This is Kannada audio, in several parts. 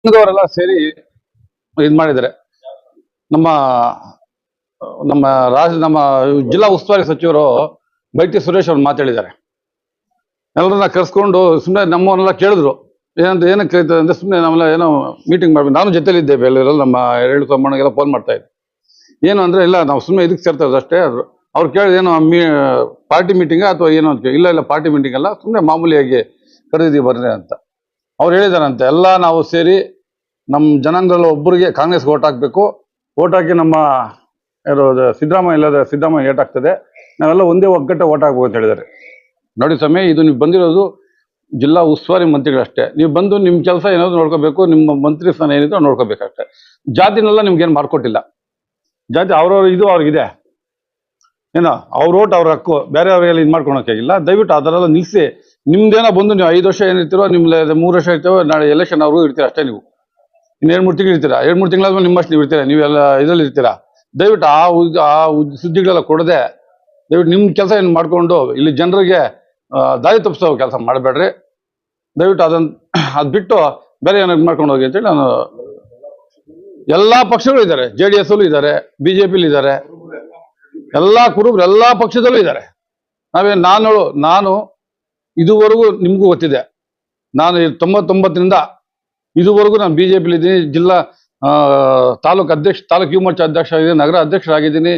ಸಂಘದವರೆಲ್ಲ ಸೇರಿ ಇದು ಮಾಡಿದ್ದಾರೆ. ನಮ್ಮ ನಮ್ಮ ನಮ್ಮ ಜಿಲ್ಲಾ ಉಸ್ತುವಾರಿ ಸಚಿವರು ಬೈಟಿ ಸುರೇಶ್ ಅವ್ರು ಮಾತಾಡಿದ್ದಾರೆ. ಎಲ್ಲರನ್ನ ಕರ್ಸ್ಕೊಂಡು ಸುಮ್ಮನೆ ನಮ್ಮವನ್ನೆಲ್ಲ ಕೇಳಿದ್ರು, ಏನಕ್ಕೆ ಅಂದ್ರೆ ಸುಮ್ಮನೆ ನಾವೆಲ್ಲ ಏನೋ ಮೀಟಿಂಗ್ ಮಾಡ್ಬೇಕು. ನಾನು ಜೊತೆಲಿದ್ದೆ, ಎಲ್ಲರೂ ನಮ್ಮ ಎರಡು ತಮ್ಮನಿಗೆಲ್ಲ ಫೋನ್ ಮಾಡ್ತಾ ಇದ್ದೆ. ಏನು ಅಂದ್ರೆ ಇಲ್ಲ ನಾವು ಸುಮ್ಮನೆ ಇದಕ್ಕೆ ಸೇರ್ತಾ ಇರೋದು ಅಷ್ಟೇ. ಅವ್ರು ಕೇಳಿದ ಏನೋ ಪಾರ್ಟಿ ಮೀಟಿಂಗ್ ಅಥವಾ ಏನೋ ಅಂತ. ಇಲ್ಲ ಪಾರ್ಟಿ ಮೀಟಿಂಗ್ ಅಲ್ಲ, ಸುಮ್ಮನೆ ಮಾಮೂಲಿಯಾಗಿ ಕರೆದಿದ್ದೀವಿ ಬರ್ರಿ ಅಂತ ಅವ್ರು ಹೇಳಿದಾರಂತೆ. ಎಲ್ಲ ನಾವು ಸೇರಿ ನಮ್ಮ ಜನಾಂಗದಲ್ಲಿ ಒಬ್ಬರಿಗೆ ಕಾಂಗ್ರೆಸ್ಗೆ ಓಟ್ ಹಾಕಬೇಕು. ಓಟ್ ಹಾಕಿ ನಮ್ಮ ಯಾರು ಸಿದ್ದರಾಮಯ್ಯ ಇಲ್ಲದ್ರೆ ಸಿದ್ದರಾಮಯ್ಯ ಏಟ್ ಆಗ್ತದೆ, ನಾವೆಲ್ಲ ಒಂದೇ ಒಗ್ಗಟ್ಟೆ ಓಟ್ ಹಾಕ್ಬೇಕು ಅಂತ ಹೇಳಿದ್ದಾರೆ. ನೋಡಿ ಸ್ವಾಮಿ, ಇದು ನೀವು ಬಂದಿರೋದು ಜಿಲ್ಲಾ ಉಸ್ತುವಾರಿ ಮಂತ್ರಿಗಳಷ್ಟೇ. ನೀವು ಬಂದು ನಿಮ್ಮ ಕೆಲಸ ಏನಾದ್ರು ನೋಡ್ಕೋಬೇಕು, ನಿಮ್ಮ ಮಂತ್ರಿ ಸ್ಥಾನ ಏನಿದ್ರು ನೋಡ್ಕೋಬೇಕಷ್ಟೇ. ಜಾತಿನೆಲ್ಲ ನಿಮ್ಗೇನು ಮಾಡ್ಕೊಟ್ಟಿಲ್ಲ. ಜಾತಿ ಅವ್ರವ್ರ ಇದು ಅವ್ರಿಗಿದೆ, ಏನೋ ಅವ್ರ ಓಟ್ ಅವ್ರ ಹಕ್ಕು, ಬೇರೆ ಅವ್ರಿಗೆಲ್ಲ ಇದು ಮಾಡ್ಕೊಳಕ್ಕಾಗಿಲ್ಲ. ದಯವಿಟ್ಟು ಆ ಥರ ಎಲ್ಲ ನಿಲ್ಲಿಸಿ. ನಿಮ್ದೇನೋ ಬಂದು ನೀವು 5 ವರ್ಷ ಏನಿರ್ತೀರೋ, ನಿಮ್ಮ 3 ವರ್ಷ ಇರ್ತೀವೋ, ನಾಳೆ ಎಲೆಕ್ಷನ್ ಅವ್ರಿಗೂ ಇರ್ತೀರ ಅಷ್ಟೇ. ನೀವು ಇನ್ನು 2-3 ತಿಂಗಳು ಇರ್ತೀರಾ, 2-3 ತಿಂಗಳಾದ್ಮೇಲೆ ನಿಮ್ಮಷ್ಟು ನೀವು ಇರ್ತೀರಾ, ನೀವೆಲ್ಲ ಇದರಲ್ಲಿ ಇರ್ತೀರಾ. ದಯವಿಟ್ಟು ಆ ಸುದ್ದಿಗಳೆಲ್ಲ ಕೊಡದೆ ದಯವಿಟ್ಟು ನಿಮ್ಮ ಕೆಲಸ ಏನು ಮಾಡಿಕೊಂಡು ಇಲ್ಲಿ ಜನರಿಗೆ ದಾರಿ ತಪ್ಪಿಸೋ ಕೆಲಸ ಮಾಡಬೇಡ್ರಿ. ದಯವಿಟ್ಟು ಅದು ಬಿಟ್ಟು ಬೇರೆ ಏನಾದ್ರು ಮಾಡ್ಕೊಂಡು ಹೋಗಿ ಅಂತೇಳಿ ನಾನು. ಎಲ್ಲ ಪಕ್ಷಗಳು ಇದ್ದಾರೆ, JDS ಅಲ್ಲೂ ಇದ್ದಾರೆ, BJP ಇದ್ದಾರೆ, ಎಲ್ಲ ಕುರುಬರು ಎಲ್ಲ ಪಕ್ಷದಲ್ಲೂ ಇದ್ದಾರೆ. ನಾನು ಇದುವರೆಗೂ ನಿಮಗೂ ಗೊತ್ತಿದೆ, ನಾನು 99ರಿಂದ ಇದುವರೆಗೂ ನಾನು BJP ಇದ್ದೀನಿ. ಜಿಲ್ಲಾ ತಾಲೂಕು ಅಧ್ಯಕ್ಷ, ತಾಲೂಕು ಯುವ ಮೋರ್ಚಾ ಅಧ್ಯಕ್ಷ ಆಗಿದ್ದೀನಿ, ನಗರ ಅಧ್ಯಕ್ಷರಾಗಿದ್ದೀನಿ,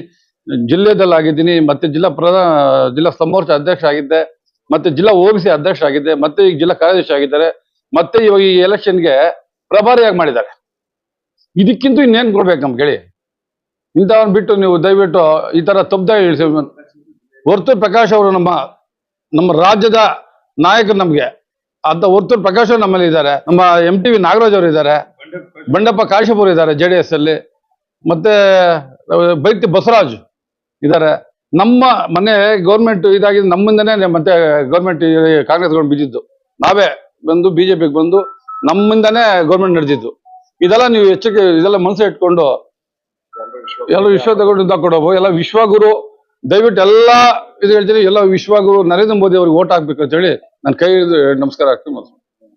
ಜಿಲ್ಲೆದಲ್ಲಿ ಆಗಿದ್ದೀನಿ, ಮತ್ತೆ ಜಿಲ್ಲಾ ಸಮೋರ್ಚಾ ಅಧ್ಯಕ್ಷ ಆಗಿದ್ದೆ, ಮತ್ತೆ ಜಿಲ್ಲಾ OBC ಅಧ್ಯಕ್ಷ ಆಗಿದ್ದೆ, ಮತ್ತೆ ಈಗ ಜಿಲ್ಲಾ ಕಾರ್ಯದರ್ಶಿ ಆಗಿದ್ದಾರೆ, ಮತ್ತೆ ಇವಾಗ ಈ ಎಲೆಕ್ಷನ್ಗೆ ಪ್ರಭಾರಿಯಾಗಿ ಮಾಡಿದ್ದಾರೆ. ಇದಕ್ಕಿಂತ ಇನ್ನೇನು ಕೊಡ್ಬೇಕು ನಮ್ಗೆ ಹೇಳಿ? ಇಂಥವನ್ನ ಬಿಟ್ಟು ನೀವು ದಯವಿಟ್ಟು ಈ ತರ ತಪ್ಪದಾಗಿ ಇಳಿಸಿ. ವರ್ತೂರ್ ಪ್ರಕಾಶ್ ಅವರು ನಮ್ಮ ರಾಜ್ಯದ ನಾಯಕರು. ನಮ್ಗೆ ಅಂತ ವರ್ತೂರ್ ಪ್ರಕಾಶ್ ಅವರು ನಮ್ಮಲ್ಲಿ ಇದ್ದಾರೆ. ನಮ್ಮ MTV ನಾಗರಾಜ್ ಅವರು ಇದ್ದಾರೆ, ಬಂಡಪ್ಪ ಕಾಶ್ಯಪ್ ಅವರು ಇದ್ದಾರೆ JDS ಅಲ್ಲಿ, ಮತ್ತೆ ಬೈತಿ ಬಸವರಾಜ್ ಇದ್ದಾರೆ. ನಮ್ಮ ಮನೆ ಗೌರ್ಮೆಂಟ್ ಇದಾಗಿದೆ ನಮ್ಮಿಂದನೇ, ಮತ್ತೆ ಗೌರ್ಮೆಂಟ್ ಕಾಂಗ್ರೆಸ್ ಗೌರ್ಮೆಂಟ್ ಬಿದ್ದಿದ್ದು ನಾವೇ ಬಂದು BJPಗೆ ಬಂದು ನಮ್ಮಿಂದನೇ ಗೌರ್ಮೆಂಟ್ ನಡೆದಿದ್ದು. ಇದೆಲ್ಲ ನೀವು ಹೆಚ್ಚಿಗೆ ಇದೆಲ್ಲ ಮನಸ್ಸು ಇಟ್ಕೊಂಡು ಎಲ್ಲ ವಿಶ್ವ ತಗೊಂಡು ಕೊಡೋದು. ಎಲ್ಲ ವಿಶ್ವಗುರು, ದಯವಿಟ್ಟು ಎಲ್ಲ ಇದು ಹೇಳ್ತೀನಿ, ಎಲ್ಲ ವಿಶ್ವಗುರು ನರೇಂದ್ರ ಮೋದಿ ಅವ್ರಿಗೆ ಓಟ್ ಹಾಕ್ಬೇಕು ಅಂತ ಹೇಳಿ ನಾನು ಕೈ ನಮಸ್ಕಾರ ಆಗ್ತೀನಿ.